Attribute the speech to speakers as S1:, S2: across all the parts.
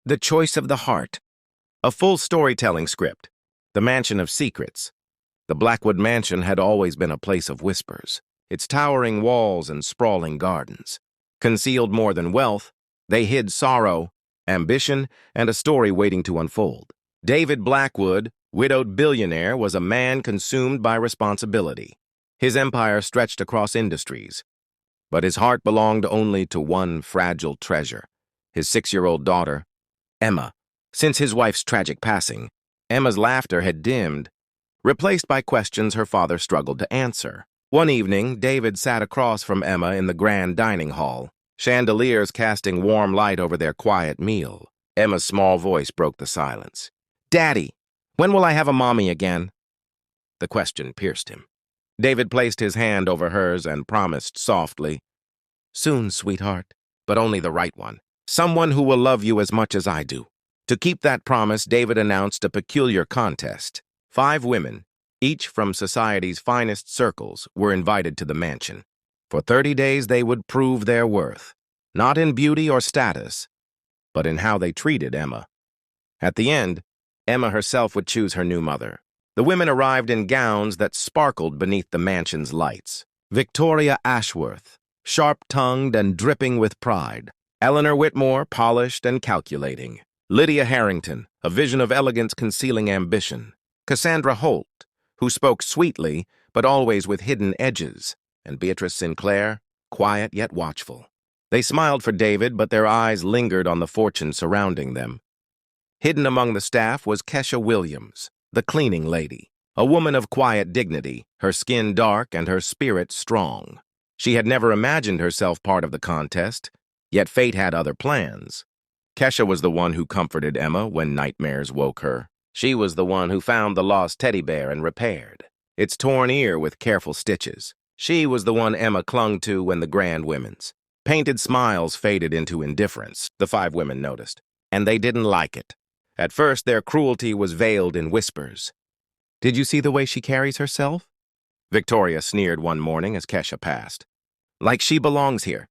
S1: The Choice of the Heart. A full storytelling script. The Mansion of Secrets. The Blackwood Mansion had always been a place of whispers, its towering walls and sprawling gardens. Concealed more than wealth, they hid sorrow, ambition, and a story waiting to unfold. David Blackwood, widowed billionaire, was a man consumed by responsibility. His empire stretched across industries, but his heart belonged only to one fragile treasure, his 6-year-old daughter, Emma. Since his wife's tragic passing, Emma's laughter had dimmed, replaced by questions her father struggled to answer. One evening, David sat across from Emma in the grand dining hall, chandeliers casting warm light over their quiet meal. Emma's small voice broke the silence. "Daddy, when will I have a mommy again?" The question pierced him. David placed his hand over hers and promised softly, "Soon, sweetheart, but only the right one. Someone who will love you as much as I do." To keep that promise, David announced a peculiar contest. 5 women, each from society's finest circles, were invited to the mansion. For 30 days they would prove their worth, not in beauty or status, but in how they treated Emma. At the end, Emma herself would choose her new mother. The women arrived in gowns that sparkled beneath the mansion's lights. Victoria Ashworth, sharp-tongued and dripping with pride. Eleanor Whitmore, polished and calculating. Lydia Harrington, a vision of elegance concealing ambition. Cassandra Holt, who spoke sweetly, but always with hidden edges. And Beatrice Sinclair, quiet yet watchful. They smiled for David, but their eyes lingered on the fortune surrounding them. Hidden among the staff was Kesha Williams, the cleaning lady, a woman of quiet dignity, her skin dark and her spirit strong. She had never imagined herself part of the contest, yet fate had other plans. Kesha was the one who comforted Emma when nightmares woke her. She was the one who found the lost teddy bear and repaired its torn ear with careful stitches. She was the one Emma clung to when the grand women's painted smiles faded into indifference, the 5 women noticed, and they didn't like it. At first, their cruelty was veiled in whispers. "Did you see the way she carries herself?" Victoria sneered one morning as Kesha passed. "Like she belongs here.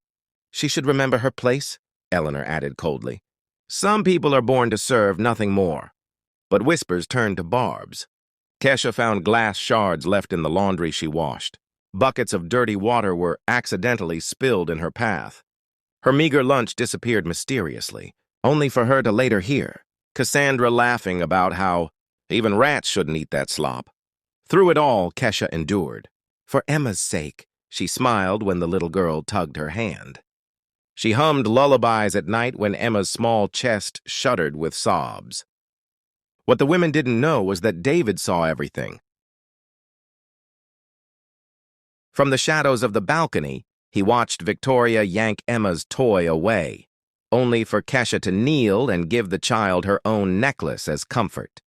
S1: She should remember her place," Eleanor added coldly. "Some people are born to serve, nothing more." But whispers turned to barbs. Kesha found glass shards left in the laundry she washed. Buckets of dirty water were accidentally spilled in her path. Her meager lunch disappeared mysteriously, only for her to later hear Cassandra laughing about how even rats shouldn't eat that slop. Through it all, Kesha endured. For Emma's sake, she smiled when the little girl tugged her hand. She hummed lullabies at night when Emma's small chest shuddered with sobs. What the women didn't know was that David saw everything. From the shadows of the balcony, he watched Victoria yank Emma's toy away, only for Kesha to kneel and give the child her own necklace as comfort.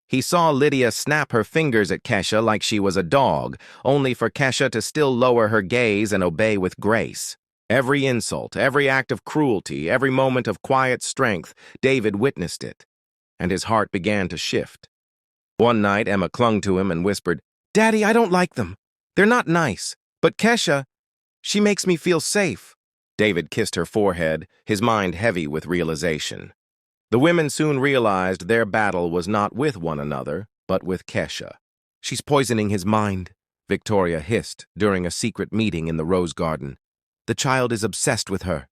S1: He saw Lydia snap her fingers at Kesha like she was a dog, only for Kesha to still lower her gaze and obey with grace. Every insult, every act of cruelty, every moment of quiet strength, David witnessed it, and his heart began to shift. One night, Emma clung to him and whispered, "Daddy, I don't like them. They're not nice. But Kesha, she makes me feel safe." David kissed her forehead, his mind heavy with realization. The women soon realized their battle was not with one another, but with Kesha. "She's poisoning his mind," Victoria hissed during a secret meeting in the rose garden. "The child is obsessed with her."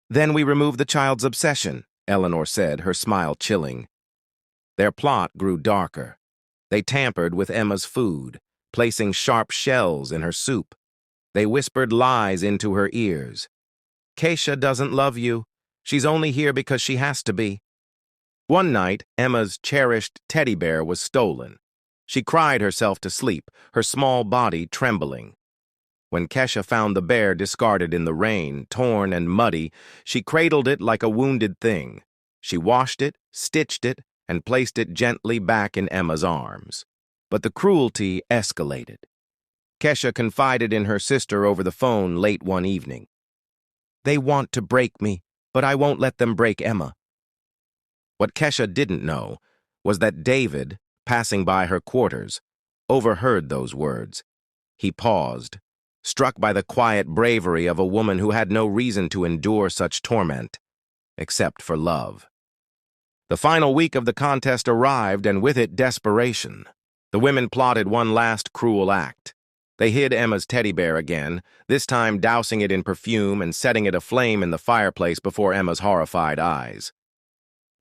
S1: "Then we remove the child's obsession," Eleanor said, her smile chilling. Their plot grew darker. They tampered with Emma's food, placing sharp shells in her soup. They whispered lies into her ears. "Kesha doesn't love you. She's only here because she has to be." One night, Emma's cherished teddy bear was stolen. She cried herself to sleep, her small body trembling. When Kesha found the bear discarded in the rain, torn and muddy, she cradled it like a wounded thing. She washed it, stitched it, and placed it gently back in Emma's arms. But the cruelty escalated. Kesha confided in her sister over the phone late one evening. "They want to break me, but I won't let them break Emma." What Kesha didn't know was that David, passing by her quarters, overheard those words. He paused, struck by the quiet bravery of a woman who had no reason to endure such torment, except for love. The final week of the contest arrived, and with it desperation. The women plotted one last cruel act. They hid Emma's teddy bear again, this time dousing it in perfume and setting it aflame in the fireplace before Emma's horrified eyes.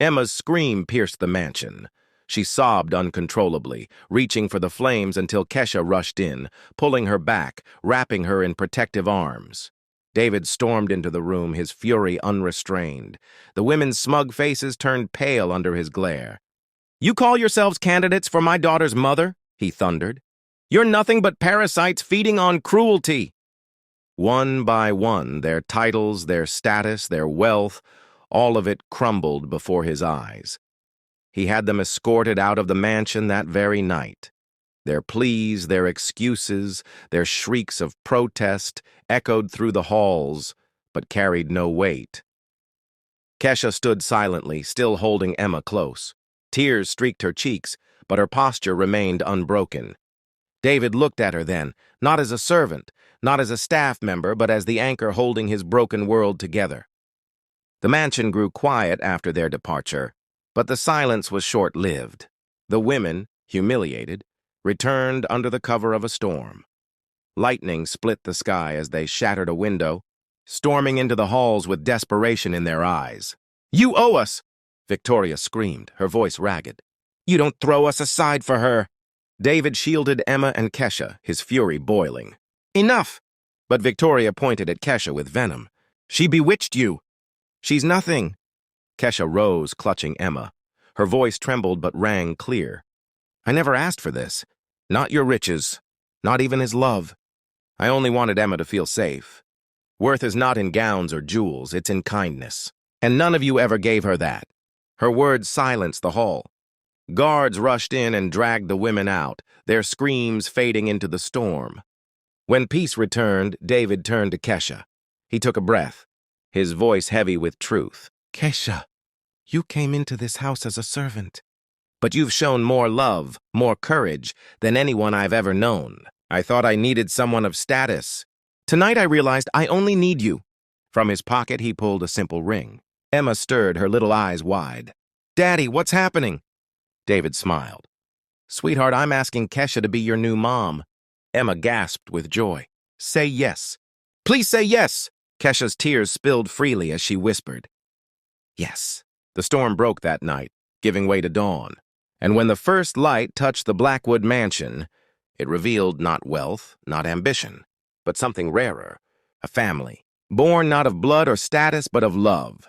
S1: Emma's scream pierced the mansion. She sobbed uncontrollably, reaching for the flames until Kesha rushed in, pulling her back, wrapping her in protective arms. David stormed into the room, his fury unrestrained. The women's smug faces turned pale under his glare. "You call yourselves candidates for my daughter's mother?" he thundered. "You're nothing but parasites feeding on cruelty." One by one, their titles, their status, their wealth, all of it crumbled before his eyes. He had them escorted out of the mansion that very night. Their pleas, their excuses, their shrieks of protest echoed through the halls, but carried no weight. Kesha stood silently, still holding Emma close. Tears streaked her cheeks, but her posture remained unbroken. David looked at her then, not as a servant, not as a staff member, but as the anchor holding his broken world together. The mansion grew quiet after their departure, but the silence was short-lived. The women, humiliated, returned under the cover of a storm. Lightning split the sky as they shattered a window, storming into the halls with desperation in their eyes. "You owe us!" Victoria screamed, her voice ragged. "You don't throw us aside for her!" David shielded Emma and Kesha, his fury boiling. "Enough!" But Victoria pointed at Kesha with venom. "She bewitched you!" "She's nothing!" Kesha rose, clutching Emma. Her voice trembled but rang clear. "I never asked for this. Not your riches. Not even his love. I only wanted Emma to feel safe. Worth is not in gowns or jewels, it's in kindness. And none of you ever gave her that." Her words silenced the hall. Guards rushed in and dragged the women out, their screams fading into the storm. When peace returned, David turned to Kesha. He took a breath, his voice heavy with truth. "Kesha, you came into this house as a servant. But you've shown more love, more courage than anyone I've ever known. I thought I needed someone of status. Tonight I realized I only need you." From his pocket he pulled a simple ring. Emma stirred, her little eyes wide. "Daddy, what's happening?" David smiled. "Sweetheart, I'm asking Kesha to be your new mom." Emma gasped with joy. "Say yes. Please say yes." Kesha's tears spilled freely as she whispered, "Yes." The storm broke that night, giving way to dawn. And when the first light touched the Blackwood mansion, it revealed not wealth, not ambition, but something rarer, a family, born not of blood or status, but of love.